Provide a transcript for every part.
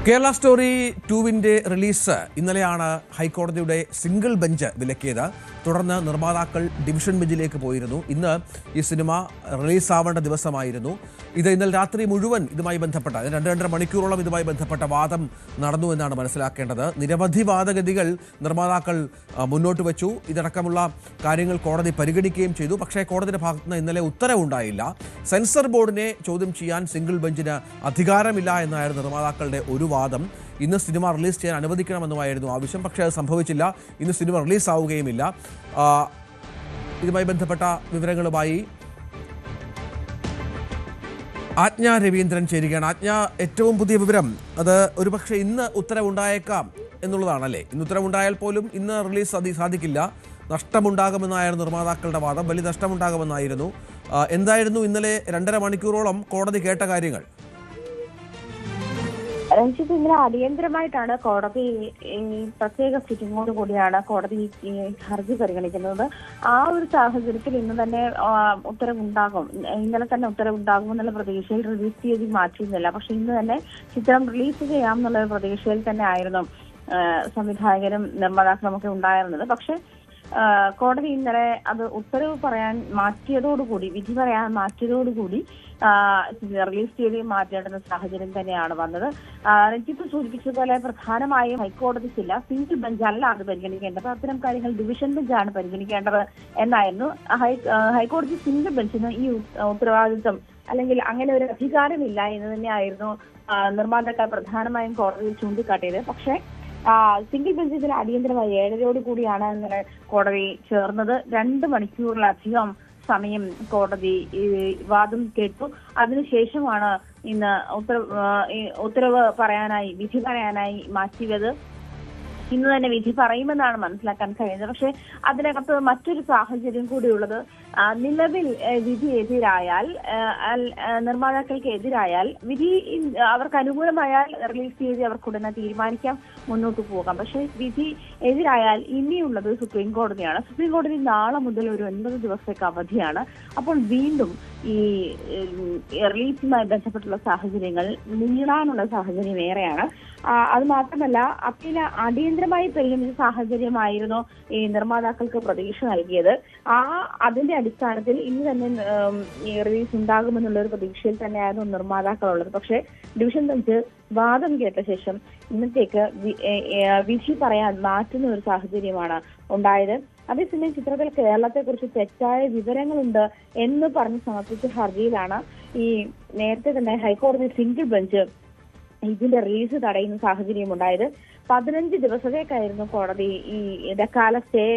Kerala story 2-വിന്റെ release ഇന്നലെയാണ് ഹൈക്കോടതിയുടെ single bench വിലക്കിയത്. തുടർന്ന് നിർമ്മാതാക്കൾ ഡിവിഷൻ ബെഞ്ചിലേക്ക് പോയിരുന്നു. ഇന്ന് ഈ സിനിമ റിലീസാവേണ്ട ദിവസമായിരുന്നു. ഇന്നലെ രാത്രി മുഴുവൻ ഇതുമായി ബന്ധപ്പെട്ട 2-2.5 മണിക്കൂറോളം ഇതുമായി ബന്ധപ്പെട്ട വാദം നടന്നു എന്നാണ് മനസ്സിലാക്കേണ്ടത്. നിരവധി വാദഗതികൾ നിർമ്മാതാക്കൾ മുന്നോട്ട് വെച്ചു. ഇതടക്കമുള്ള കാര്യങ്ങൾ കോടതി പരിഗണിക്കുകയും ചെയ്തു. പക്ഷേ കോടതിയുടെ ഭാഗത്തുനിന്ന് ഇന്നലെ ഉത്തരവുണ്ടായില്ല. സെൻസർ ബോർഡിനെ ചോദ്യം ചെയ്യാൻ സിംഗിൾ ബെഞ്ചിന് അധികാരമില്ല എന്നായിരുന്നു നിർമ്മാതാക്കളുടെ ഒരു വാദം. ഇന്ന് സിനിമ റിലീസ് ചെയ്യാൻ അനുവദിക്കണമെന്നുമായിരുന്നു ആവശ്യം. പക്ഷേ അത് സംഭവിച്ചില്ല. ഇന്ന് സിനിമ റിലീസാവുകയുമില്ല. ഇതുമായി ബന്ധപ്പെട്ട വിവരങ്ങളുമായി ആജ്ഞ രവീന്ദ്രൻ ചേരുകയാണ്. ആജ്ഞ, ഏറ്റവും പുതിയ വിവരം അത് ഒരുപക്ഷെ ഇന്ന് ഉത്തരവുണ്ടായേക്കാം എന്നുള്ളതാണല്ലേ? ഇന്ന് ഉത്തരവുണ്ടായാൽ പോലും ഇന്ന് റിലീസ് സാധിക്കില്ല, നഷ്ടമുണ്ടാകുമെന്നായിരുന്നു നിർമ്മാതാക്കളുടെ വാദം. വലിയ നഷ്ടമുണ്ടാകുമെന്നായിരുന്നു. എന്തായിരുന്നു ഇന്നലെ 2.5 മണിക്കൂറോളം കോടതി കേട്ട കാര്യങ്ങൾ? രഞ്ജിത്ത്, ഇന്നലെ അടിയന്തരമായിട്ടാണ് കോടതി പ്രത്യേക സിറ്റിംഗോട് കൂടിയാണ് കോടതി ഈ ഹർജി പരിഗണിക്കുന്നത്. ആ ഒരു സാഹചര്യത്തിൽ ഇന്ന് തന്നെ ഉത്തരവുണ്ടാകും, ഇന്നലെ തന്നെ ഉത്തരവുണ്ടാകും എന്നുള്ള പ്രതീക്ഷയിൽ റിലീസ് തീയതി മാറ്റിയിരുന്നില്ല. പക്ഷെ ഇന്ന് തന്നെ ചിത്രം റിലീസ് ചെയ്യാം എന്നുള്ള പ്രതീക്ഷയിൽ തന്നെ ആയിരുന്നു സംവിധായകരും നിർമ്മാതാക്കളും ഒക്കെ ഉണ്ടായിരുന്നത്. പക്ഷെ കോടതി ഇന്നലെ അത് ഉത്തരവ് പറയാൻ മാറ്റിയതോടുകൂടി, വിധി പറയാൻ മാറ്റിയതോടുകൂടി റിലീസ് തീയതി മാറ്റേണ്ടുന്ന സാഹചര്യം തന്നെയാണ് വന്നത്. രഞ്ജിത്ത് സൂചിപ്പിച്ചതുപോലെ പ്രധാനമായും ഹൈക്കോടതിക്കില്ല, സിംഗിൾ ബെഞ്ചല്ല അത് പരിഗണിക്കേണ്ടത്. അത്തരം കാര്യങ്ങൾ ഡിവിഷൻ ബെഞ്ചാണ് പരിഗണിക്കേണ്ടത് എന്നായിരുന്നു. ഹൈക്കോടതി സിംഗിൾ ബെഞ്ചിന് ഈ ഉത്തരവാദിത്വം അല്ലെങ്കിൽ അങ്ങനെ ഒരു അധികാരമില്ല എന്ന് തന്നെയായിരുന്നു നിർമ്മാതാക്കൾ പ്രധാനമായും കോടതിയിൽ ചൂണ്ടിക്കാട്ടിയത്. പക്ഷേ സിംഗിൾ ബെഞ്ച് ഇതിൽ അടിയന്തരമായി 7:30 കൂടിയാണ് ഇന്നലെ കോടതി ചേർന്നത്. 2 മണിക്കൂറിലധികം സമയം കോടതി വാദം കേട്ടു. അതിനുശേഷമാണ് ഇന്ന് ഉത്തരവ് പറയാനായി, വിധി പറയാനായി മാറ്റിയത്. ഇന്ന് തന്നെ വിധി പറയുമെന്നാണ് മനസ്സിലാക്കാൻ കഴിയുന്നത്. പക്ഷെ അതിനകത്ത് മറ്റൊരു സാഹചര്യം കൂടിയുള്ളത്, നിലവിൽ വിധി എതിരായാൽ, നിർമ്മാതാക്കൾക്ക് എതിരായാൽ, വിധി അവർക്ക് അനുകൂലമായാൽ റിലീസ് തീയതി അവർക്ക് ഉടനെ തീരുമാനിക്കാം, മുന്നോട്ട് പോകാം. പക്ഷെ വിധി എതിരായാൽ ഇനിയുള്ളത് സുപ്രീം കോടതിയാണ്. സുപ്രീം കോടതി നാളെ മുതൽ ഒരു 9 ദിവസത്തേക്ക് അവധിയാണ്. അപ്പോൾ വീണ്ടും ഈ റിലീസുമായി ബന്ധപ്പെട്ടുള്ള സാഹചര്യങ്ങൾ നീളാനുള്ള സാഹചര്യം ഏറെയാണ്. അത് മാത്രമല്ല, അപ്പീൽ അടിയന്തരമായി പരിഗണിച്ച സാഹചര്യമായിരുന്നു ഈ നിർമ്മാതാക്കൾക്ക് പ്രതീക്ഷ നൽകിയത്. അതിന്റെ അടിസ്ഥാനത്തിൽ ഇന്ന് തന്നെ റിലീസ് ഉണ്ടാകുമെന്നുള്ള ഒരു പ്രതീക്ഷയിൽ തന്നെയായിരുന്നു നിർമ്മാതാക്കളുള്ളത്. പക്ഷേ ഡിവിഷൻ ബെഞ്ച് വാദം കേട്ട ശേഷം ഇന്നത്തേക്ക് വിധി പറയാൻ മാറ്റുന്ന ഒരു സാഹചര്യമാണ് ഉണ്ടായത്. അതേസമയം ചിത്രത്തിൽ കേരളത്തെക്കുറിച്ച് തെറ്റായ വിവരങ്ങളുണ്ട് എന്ന് പറഞ്ഞ് സമർപ്പിച്ച ഹർജിയിലാണ് ഈ നേരത്തെ തന്നെ ഹൈക്കോടതി സിംഗിൾ ബെഞ്ച് ഇതിന്റെ റിലീസ് തടയുന്ന സാഹചര്യം ഉണ്ടായത്. 15 ദിവസത്തേക്കായിരുന്നു കോടതി ഈ ഇടക്കാല സ്റ്റേ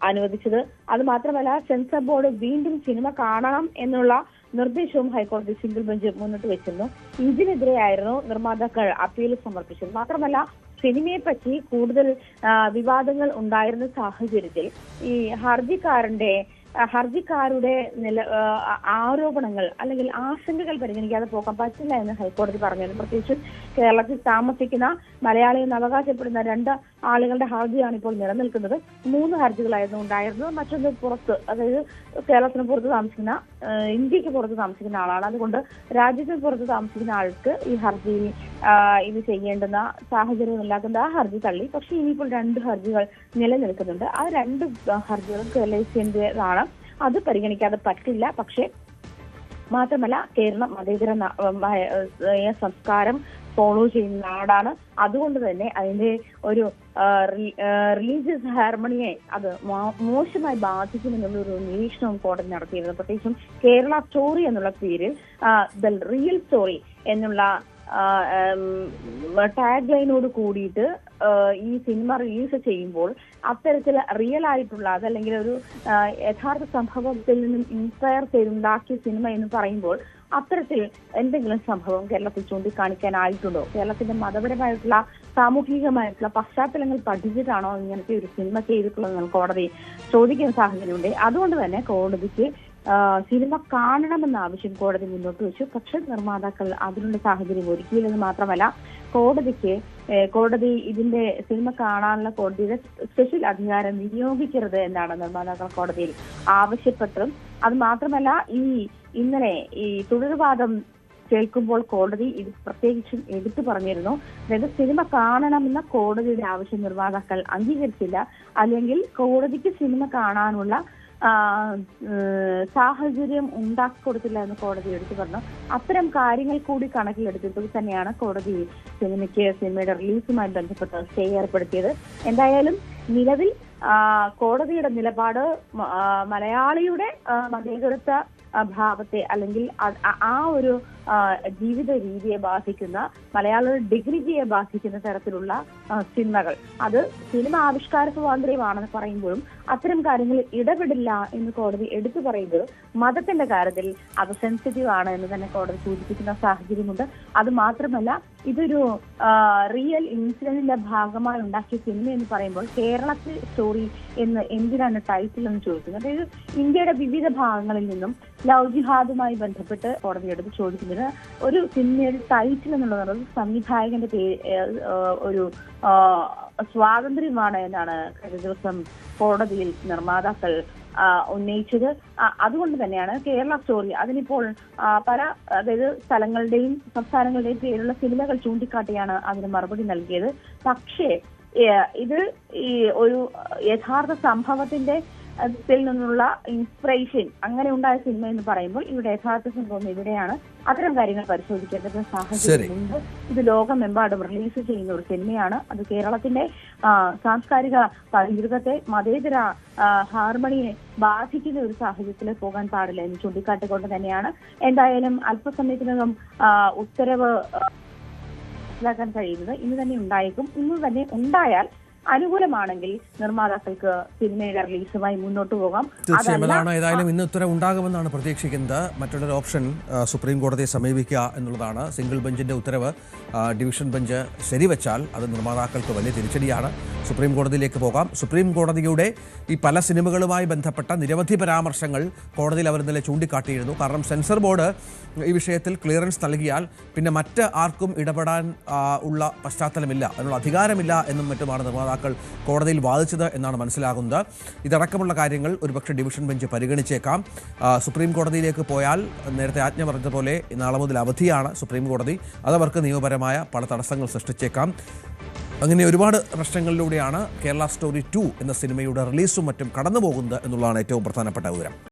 അനുവദിച്ചത്. അത് മാത്രമല്ല, സെൻസർ ബോർഡ് വീണ്ടും സിനിമ കാണണം എന്നുള്ള നിർദ്ദേശവും ഹൈക്കോടതി സിംഗിൾ ബെഞ്ച് മുന്നോട്ട് വെച്ചിരുന്നു. ഇതിനെതിരെയായിരുന്നു നിർമ്മാതാക്കൾ അപ്പീൽ സമർപ്പിച്ചത്. മാത്രമല്ല, സിനിമയെപ്പറ്റി കൂടുതൽ വിവാദങ്ങൾ ഉണ്ടായിരുന്ന സാഹചര്യത്തിൽ ഈ ഹർജിക്കാരുടെ ആരോപണങ്ങൾ അല്ലെങ്കിൽ ആശങ്കകൾ പരിഗണിക്കാതെ പോകാൻ പറ്റില്ല എന്ന് ഹൈക്കോടതി പറഞ്ഞിരുന്നു. പ്രത്യേകിച്ച് കേരളത്തിൽ താമസിക്കുന്ന മലയാളി എന്ന് അവകാശപ്പെടുന്ന 2 ആളുകളുടെ ഹർജിയാണ് ഇപ്പോൾ നിലനിൽക്കുന്നത്. 3 ഹർജികളായിരുന്നു ഉണ്ടായിരുന്നത്. മറ്റൊന്ന് പുറത്ത്, അതായത് കേരളത്തിന് പുറത്ത് താമസിക്കുന്ന, ഇന്ത്യക്ക് പുറത്ത് താമസിക്കുന്ന ആളാണ്. അതുകൊണ്ട് രാജ്യത്തിന് പുറത്ത് താമസിക്കുന്ന ആൾക്ക് ഈ ഹർജിയിൽ ഇത് ചെയ്യേണ്ടുന്ന സാഹചര്യമില്ലാത്തത് ആ ഹർജി തള്ളി. പക്ഷെ ഇനിയിപ്പോൾ 2 ഹർജികൾ നിലനിൽക്കുന്നുണ്ട്. ആ 2 ഹർജികൾ കേരളത്തിൻ്റെതാണ്. അത് പരിഗണിക്കാതെ പറ്റില്ല. പക്ഷെ മാത്രമല്ല, കേരളം മതേതര സംസ്കാരം ഫോളോ ചെയ്യുന്ന നാടാണ്. അതുകൊണ്ട് തന്നെ അതിന്റെ ഒരു റിലീജിയസ് ഹാർമണിയെ അത് മോശമായി ബാധിക്കുമെന്നുള്ള ഒരു നിരീക്ഷണവും കോടതി നടത്തിയിരുന്നു. പ്രത്യേകിച്ചും കേരള സ്റ്റോറി എന്നുള്ള പേരിൽ ദ റിയൽ സ്റ്റോറി എന്നുള്ള ടാഗ് ലൈനോട് കൂടിയിട്ട് ഈ സിനിമ റിലീസ് ചെയ്യുമ്പോൾ അത്തരത്തിൽ റിയൽ ആയിട്ടുള്ള, അതല്ലെങ്കിൽ ഒരു യഥാർത്ഥ സംഭവത്തിൽ നിന്നും ഇൻസ്പയർ ചെയ്തുണ്ടാക്കിയ സിനിമ എന്ന് പറയുമ്പോൾ അത്തരത്തിൽ എന്തെങ്കിലും സംഭവം കേരളത്തിൽ ചൂണ്ടിക്കാണിക്കാനായിട്ടുണ്ടോ? കേരളത്തിന്റെ മതപരമായിട്ടുള്ള, സാമൂഹികമായിട്ടുള്ള പശ്ചാത്തലങ്ങൾ പഠിച്ചിട്ടാണോ ഇങ്ങനത്തെ ഒരു സിനിമ ചെയ്തിട്ടുള്ളതെന്ന് കോടതി ചോദിക്കുന്ന സാഹചര്യമുണ്ട്. അതുകൊണ്ട് തന്നെ കോടതിക്ക് സിനിമ കാണണമെന്ന ആവശ്യം കോടതി മുന്നോട്ട് വെച്ചു. പക്ഷെ നിർമ്മാതാക്കൾ അതിനുള്ള സാഹചര്യം ഒരുക്കിയില്ലെന്ന് മാത്രമല്ല, കോടതി ഇതിന്റെ സിനിമ കാണാനുള്ള കോടതിയുടെ സ്പെഷ്യൽ അധികാരം വിനിയോഗിക്കരുത് എന്നാണ് നിർമ്മാതാക്കൾ കോടതിയിൽ ആവശ്യപ്പെട്ടത്. അത് മാത്രമല്ല, ഇന്നലെ ഈ തുടർവാദം കേൾക്കുമ്പോൾ കോടതി ഇത് പ്രത്യേകിച്ചും എടുത്തു പറഞ്ഞിരുന്നു. അതായത് സിനിമ കാണണമെന്ന കോടതിയുടെ ആവശ്യം നിർമ്മാതാക്കൾ അംഗീകരിച്ചില്ല, അല്ലെങ്കിൽ കോടതിക്ക് സിനിമ കാണാനുള്ള സാഹചര്യം ഉണ്ടാക്കി കൊടുത്തില്ല എന്ന് കോടതി എടുത്തു പറഞ്ഞു. അത്തരം കാര്യങ്ങൾ കൂടി കണക്കിലെടുത്തിട്ട് തന്നെയാണ് കോടതി സിനിമയുടെ റിലീസുമായി ബന്ധപ്പെട്ട് സ്റ്റേ ഏർപ്പെടുത്തിയത്. എന്തായാലും നിലവിൽ കോടതിയുടെ നിലപാട് മലയാളിയുടെ മതേതരത്വ ഭാവത്തെ അല്ലെങ്കിൽ ആ ഒരു ജീവിത രീതിയെ ബാധിക്കുന്ന, മലയാളിയുടെ ഡിഗ്നിറ്റിയെ ബാധിക്കുന്ന തരത്തിലുള്ള സിനിമകൾ, അത് സിനിമ ആവിഷ്കാര സ്വാതന്ത്ര്യമാണെന്ന് പറയുമ്പോഴും അത്തരം കാര്യങ്ങളിൽ ഇടപെടില്ല എന്ന് കോടതി എടുത്തു പറയുമ്പോൾ മതത്തിന്റെ കാര്യത്തിൽ അത് സെൻസിറ്റീവ് ആണ് എന്ന് തന്നെ കോടതി സൂചിപ്പിക്കുന്ന സാഹചര്യമുണ്ട്. അത് മാത്രമല്ല, ഇതൊരു റിയൽ ഇൻസിഡന്റിന്റെ ഭാഗമായി ഉണ്ടാക്കിയ സിനിമ എന്ന് പറയുമ്പോൾ കേരളത്തിൽ സ്റ്റോറി എന്ന് എന്തിനാണ് ടൈറ്റിൽ എന്ന് ചോദിക്കുന്നത്. അതായത് ഇന്ത്യയുടെ വിവിധ ഭാഗങ്ങളിൽ നിന്നും ലവ് ജിഹാദുമായി ബന്ധപ്പെട്ട് കോടതി എടുത്ത് ചോദിക്കുന്നത് ഒരു സിനിമയുടെ ടൈറ്റിൽ എന്നുള്ളത് സംവിധായകന്റെ ഒരു സ്വാതന്ത്ര്യമാണ് എന്നാണ് കഴിഞ്ഞ ദിവസം കോടതിയിൽ നിർമ്മാതാക്കൾ ഉന്നയിച്ചത്. അതുകൊണ്ട് തന്നെയാണ് കേരള സ്റ്റോറി അതിനിപ്പോൾ അതായത് സ്ഥലങ്ങളുടെയും സംസ്ഥാനങ്ങളുടെയും പേരുള്ള സിനിമകൾ ചൂണ്ടിക്കാട്ടിയാണ് അതിന് മറുപടി നൽകിയത്. പക്ഷേ ഇത് ഈ ഒരു യഥാർത്ഥ സംഭവത്തിന്റെ ത്തിൽ നിന്നുള്ള ഇൻസ്പിറേഷൻ അങ്ങനെ ഉണ്ടായ സിനിമ എന്ന് പറയുമ്പോൾ ഇവിടെ യഥാർത്ഥ സംഭവം ഇവിടെയാണ്. അത്തരം കാര്യങ്ങൾ പരിശോധിക്കേണ്ടത് സാഹചര്യമുണ്ട്. ഇത് ലോകമെമ്പാടും റിലീസ് ചെയ്യുന്ന ഒരു സിനിമയാണ്. അത് കേരളത്തിന്റെ സാംസ്കാരിക പൈതൃകത്തെ, മതേതര ഹാർമണിയെ ബാധിക്കുന്ന ഒരു സാഹചര്യത്തിൽ പോകാൻ പാടില്ല എന്ന് ചൂണ്ടിക്കാട്ടിക്കൊണ്ട് തന്നെയാണ് എന്തായാലും അല്പസമയത്തിനകം ഉത്തരവ് മനസ്സിലാക്കാൻ കഴിയുന്നത്. ഇന്ന് തന്നെ ഉണ്ടായേക്കും. ഇന്ന് തന്നെ ഉണ്ടായാൽ അനുകൂലമാണെങ്കിൽ നിർമ്മാതാക്കൾക്ക് സിനിമയുടെ റിലീസുമായി മുന്നോട്ട് പോകാം. തീർച്ചയായും അതാണ്. ഏതായാലും ഇന്ന് ഉത്തരവ് ഉണ്ടാകുമെന്നാണ് പ്രതീക്ഷിക്കുന്നത്. മറ്റൊരു ഓപ്ഷൻ സുപ്രീം കോടതിയെ സമീപിക്കുക എന്നുള്ളതാണ്. സിംഗിൾ ബെഞ്ചിന്റെ ഉത്തരവ് ഡിവിഷൻ ബെഞ്ച് ശരിവെച്ചാൽ അത് നിർമ്മാതാക്കൾക്ക് വലിയ തിരിച്ചടിയാണ്. സുപ്രീം കോടതിയിലേക്ക് പോകാം. സുപ്രീം കോടതിയുടെ ഈ പല സിനിമകളുമായി ബന്ധപ്പെട്ട നിരവധി പരാമർശങ്ങൾ കോടതിയിൽ അവർ ഇന്നലെ ചൂണ്ടിക്കാട്ടിയിരുന്നു. കാരണം സെൻസർ ബോർഡ് ഈ വിഷയത്തിൽ ക്ലിയറൻസ് നൽകിയാൽ പിന്നെ മറ്റ് ആർക്കും ഇടപെടാൻ ഉള്ള പശ്ചാത്തലമില്ല, അതിനുള്ള അധികാരമില്ല എന്നും മറ്റുമാണ് നിർമ്മാതാക്കൾ കോടതിയിൽ വാദിച്ചത് എന്നാണ് മനസ്സിലാകുന്നത്. ഇതടക്കമുള്ള കാര്യങ്ങൾ ഒരുപക്ഷെ ഡിവിഷൻ ബെഞ്ച് പരിഗണിച്ചേക്കാം. സുപ്രീം കോടതിയിലേക്ക് പോയാൽ നേരത്തെ ആജ്ഞ പറഞ്ഞതുപോലെ നാളെ മുതൽ അവധിയാണ് സുപ്രീം കോടതി. അതവർക്ക് നിയമപരമായ പല തടസ്സങ്ങൾ സൃഷ്ടിച്ചേക്കാം. അങ്ങനെ ഒരുപാട് പ്രശ്നങ്ങളിലൂടെയാണ് കേരള സ്റ്റോറി 2 എന്ന സിനിമയുടെ റിലീസും മറ്റും കടന്നു പോകുന്നത് എന്നുള്ളതാണ് ഏറ്റവും പ്രധാനപ്പെട്ട വിവരം.